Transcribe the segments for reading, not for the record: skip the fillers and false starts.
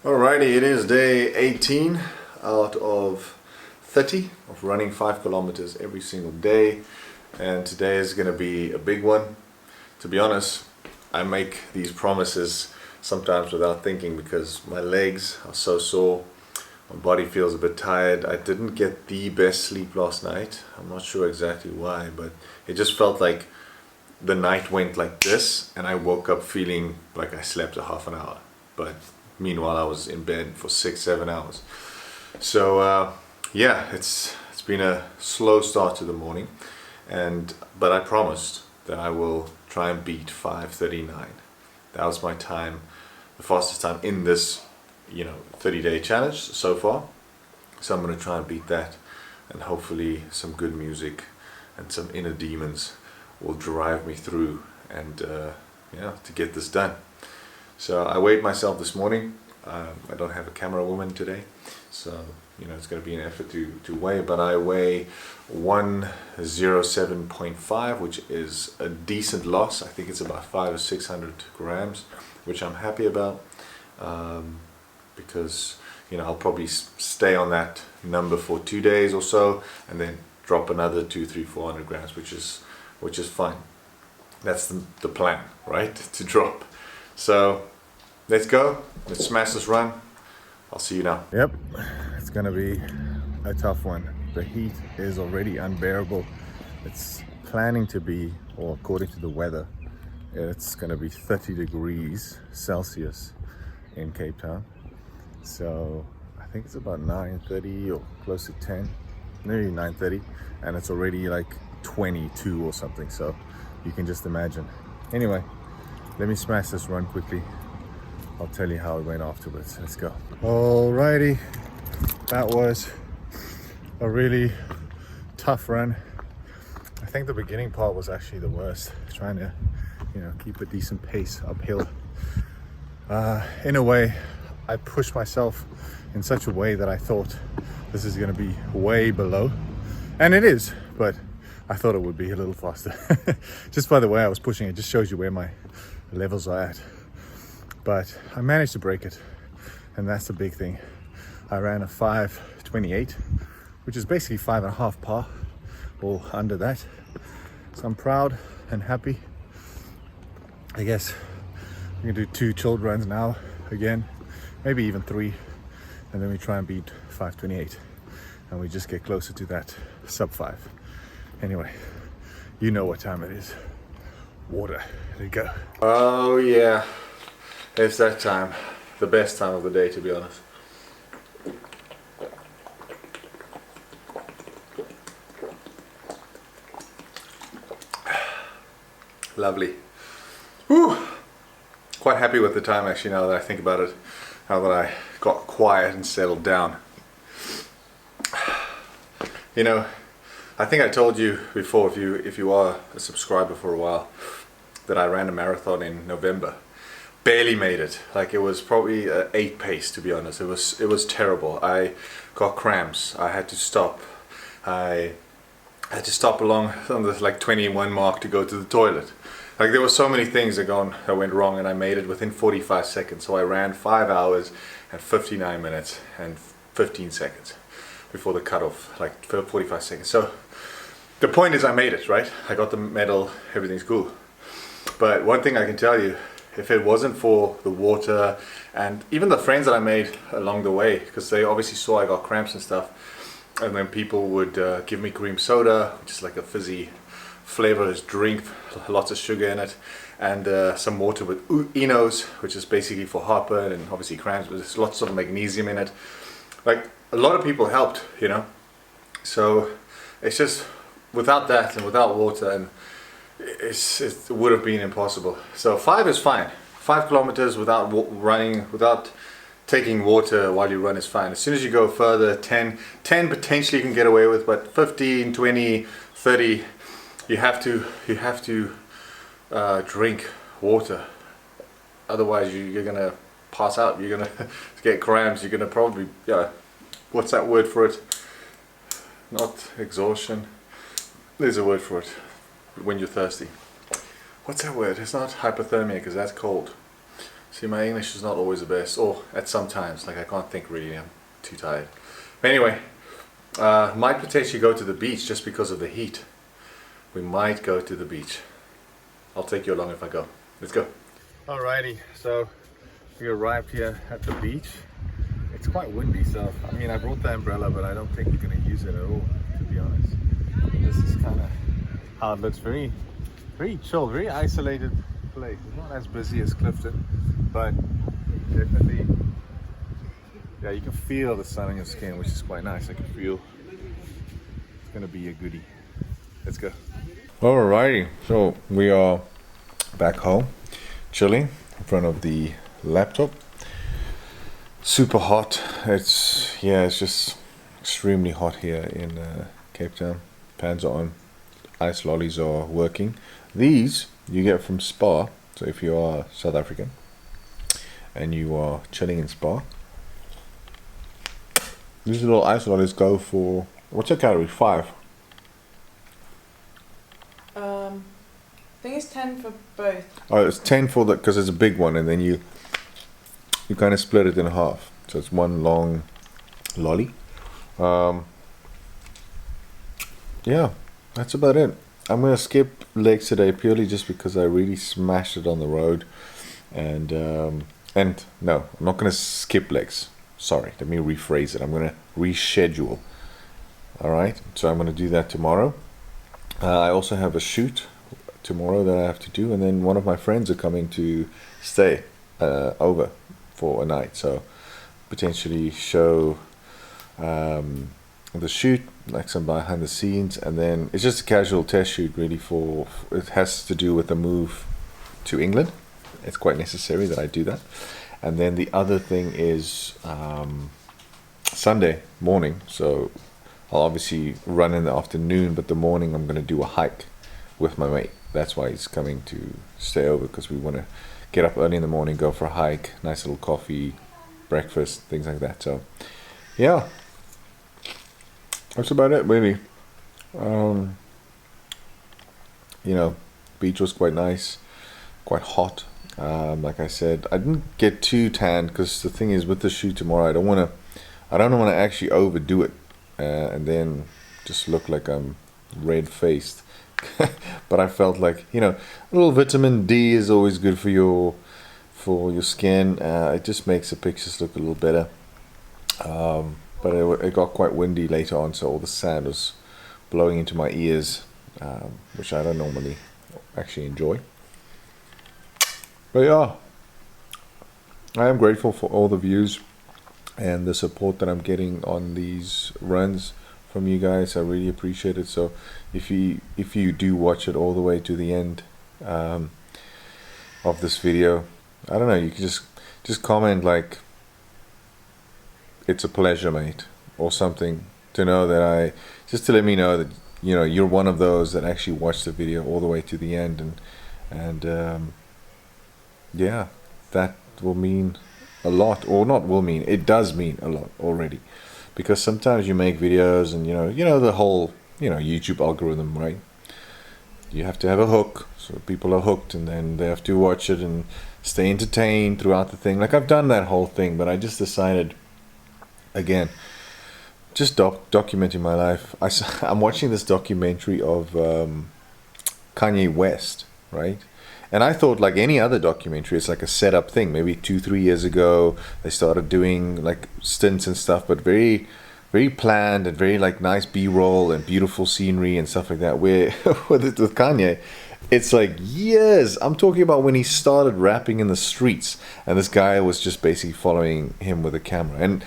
Alrighty, it is day 18 out of 30 of running 5 kilometers every single day, and today is going to be a big one. To be honest, I make these promises sometimes without thinking because my legs are so sore, my body feels a bit tired. I didn't get the best sleep last night. I'm not sure exactly why, but it just felt like the night went like this and I woke up feeling like I slept a half an hour, but meanwhile I was in bed for 6-7 hours. So yeah, it's been a slow start to the morning, but I promised that I will try and beat 5:39. That was my time, the fastest time in this 30-day challenge so far. So I'm going to try and beat that, and hopefully some good music and some inner demons will drive me through and to get this done. So I weighed myself this morning. I don't have a camera woman today, so it's going to be an effort to weigh, but I weigh 107.5, which is a decent loss. I think it's about 500 or 600 grams, which I'm happy about, because I'll probably stay on that number for 2 days or so, and then drop another 200-400 grams, which is fine. That's the plan, right? To drop. So let's go. Let's smash this run. I'll see you now. Yep, it's gonna be a tough one. The heat is already unbearable. It's planning to be, or according to the weather, it's gonna be 30 degrees Celsius in Cape Town. So I think it's about 9:30 or close to 10, maybe 9:30, and it's already like 22 or something. So you can just imagine. Anyway, let me smash this run quickly. I'll tell you how it went afterwards. Let's go. Alrighty, that was a really tough run. I think the beginning part was actually the worst, trying to keep a decent pace uphill. In a way, I pushed myself in such a way that I thought this is going to be way below, and it is, but I thought it would be a little faster. Just by the way I was pushing, it just shows you where my levels are at. But I managed to break it, and that's the big thing. I ran a 5:28, which is basically 5.5 par, or under that. So I'm proud and happy. I guess we're gonna do 2 chilled runs now again, maybe even 3, and then we try and beat 5:28, and we just get closer to that sub 5. Anyway, you know what time it is. Water. There you go. Oh yeah. It's that time, the best time of the day, to be honest. Lovely. Whew. Quite happy with the time actually, now that I think about it, now that I got quiet and settled down. I think I told you before, if you are a subscriber for a while, that I ran a marathon in November. Barely made it. Like, it was probably 8 pace, to be honest. It was terrible. I got cramps. I had to stop. I had to stop along on the 21 mark to go to the toilet. Like, there were so many things that went wrong, and I made it within 45 seconds. So I ran 5 hours and 59 minutes and 15 seconds before the cutoff, 45 seconds. So the point is, I made it, right? I got the medal, everything's cool. But one thing I can tell you, if it wasn't for the water and even the friends that I made along the way, because they obviously saw I got cramps and stuff, and then people would give me cream soda, which is like a fizzy flavorless drink, lots of sugar in it, and some water with Enos, which is basically for heartburn and obviously cramps, but there's lots of magnesium in it. Like, a lot of people helped, so it's just, without that and without water, and it would have been impossible. So 5 is fine. 5 kilometers without running, without taking water while you run is fine. As soon as you go further, 10 potentially you can get away with, but 15, 20, 30, you have to drink water. Otherwise you're gonna pass out. You're gonna get cramps. You're gonna probably, what's that word for it? Not exhaustion. There's a word for it. When you're thirsty. What's that word? It's not hypothermia, because that's cold. See, my English is not always the best, or at some times, like I can't think really, I'm too tired. But anyway, might potentially go to the beach just because of the heat. We might go to the beach. I'll take you along if I go. Let's go. Alrighty, so we arrived here at the beach. It's quite windy, so I mean I brought the umbrella, but I don't think we're going to use it at all, to be honest. This is kind of how it looks. Very chill, very isolated place. It's not as busy as Clifton, but definitely, yeah, you can feel the sun on your skin, which is quite nice. I can feel it's going to be a goodie. Let's go. Alrighty, so we are back home, chilling in front of the laptop. Super hot. It's just extremely hot here in Cape Town. Fans are on, ice lollies are working. These you get from Spa. So if you are South African and you are chilling in Spa, these little ice lollies go for, what's your calorie? 5. I think it's 10 for both. Oh, it's 10 for the, because it's a big one, and then you kind of split it in half, so it's one long lolly. Yeah, that's about it. I'm gonna skip legs today purely just because I really smashed it on the road, and no, I'm not gonna skip legs. Sorry, let me rephrase it. I'm gonna reschedule. All right, so I'm gonna do that tomorrow. I also have a shoot tomorrow that I have to do, and then one of my friends are coming to stay over for a night, so potentially show the shoot, like some behind the scenes, and then it's just a casual test shoot really for it has to do with the move to England. It's quite necessary that I do that. And then the other thing is Sunday morning, so I'll obviously run in the afternoon, but the morning I'm going to do a hike with my mate. That's why he's coming to stay over, because we want to get up early in the morning, go for a hike, nice little coffee, breakfast, things like that. So yeah, that's about it really. You know, beach was quite nice, quite hot. Like I said, I didn't get too tan because the thing is with the shoot tomorrow, I don't want to actually overdo it and then just look like I'm red faced. But I felt like, you know, a little vitamin D is always good for your skin. It just makes the pictures look a little better. But it got quite windy later on, so all the sand was blowing into my ears, which I don't normally actually enjoy. But yeah, I am grateful for all the views and the support that I'm getting on these runs from you guys. I really appreciate it. So if you do watch it all the way to the end of this video, I don't know, you can just comment like, it's a pleasure, mate, or something, to know that just to let me know that, you know, you're one of those that actually watched the video all the way to the end, and yeah, that will mean a lot, or not will mean, it does mean a lot already, because sometimes you make videos and you know the whole, you know, YouTube algorithm, right? You have to have a hook, so people are hooked, and then they have to watch it and stay entertained throughout the thing. Like I've done that whole thing, but I just decided, again, just documenting my life. I'm watching this documentary of Kanye West, right? And I thought, like any other documentary, it's like a setup thing. Maybe 2-3 years ago, they started doing like stints and stuff, but very, very planned and very like nice B-roll and beautiful scenery and stuff like that. Where with Kanye, it's like years. I'm talking about when he started rapping in the streets, and this guy was just basically following him with a camera. And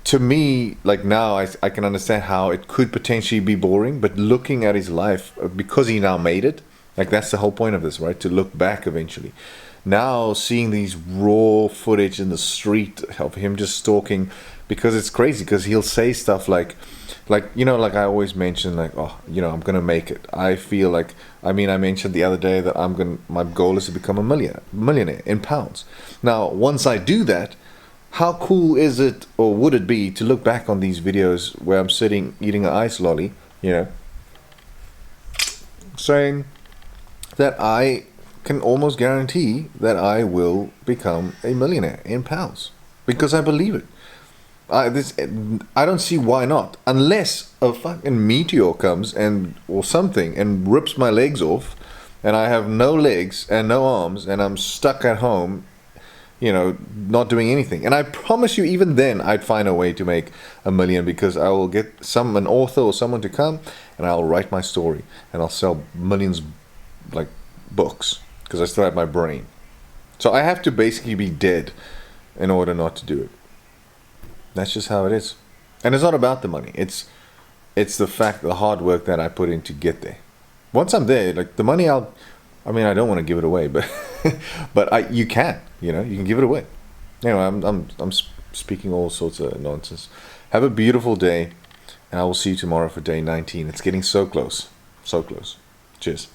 to me, like now, I can understand how it could potentially be boring, but looking at his life, because he now made it, like that's the whole point of this, right? To look back eventually. Now seeing these raw footage in the street of him just stalking, because it's crazy, because he'll say stuff like you know, like I always mention, like, oh, you know, I'm gonna make it. I feel like, I mean, I mentioned the other day that my goal is to become a millionaire in pounds. Now, once I do that, how cool is it, or would it be, to look back on these videos where I'm sitting eating an ice lolly, you know, saying that I can almost guarantee that I will become a millionaire in pounds because I believe it. I don't see why not, unless a fucking meteor comes or something and rips my legs off, and I have no legs and no arms, and I'm stuck at home, not doing anything. And I promise you, even then, I'd find a way to make $1 million, because I will get an author or someone to come, and I'll write my story, and I'll sell millions, like books, because I still have my brain. So I have to basically be dead in order not to do it. That's just how it is. And it's not about the money. It's the hard work that I put in to get there. Once I'm there, like the money, I don't want to give it away, but you can give it away. Anyway, I'm speaking all sorts of nonsense. Have a beautiful day, and I will see you tomorrow for day 19. It's getting so close. So close. Cheers.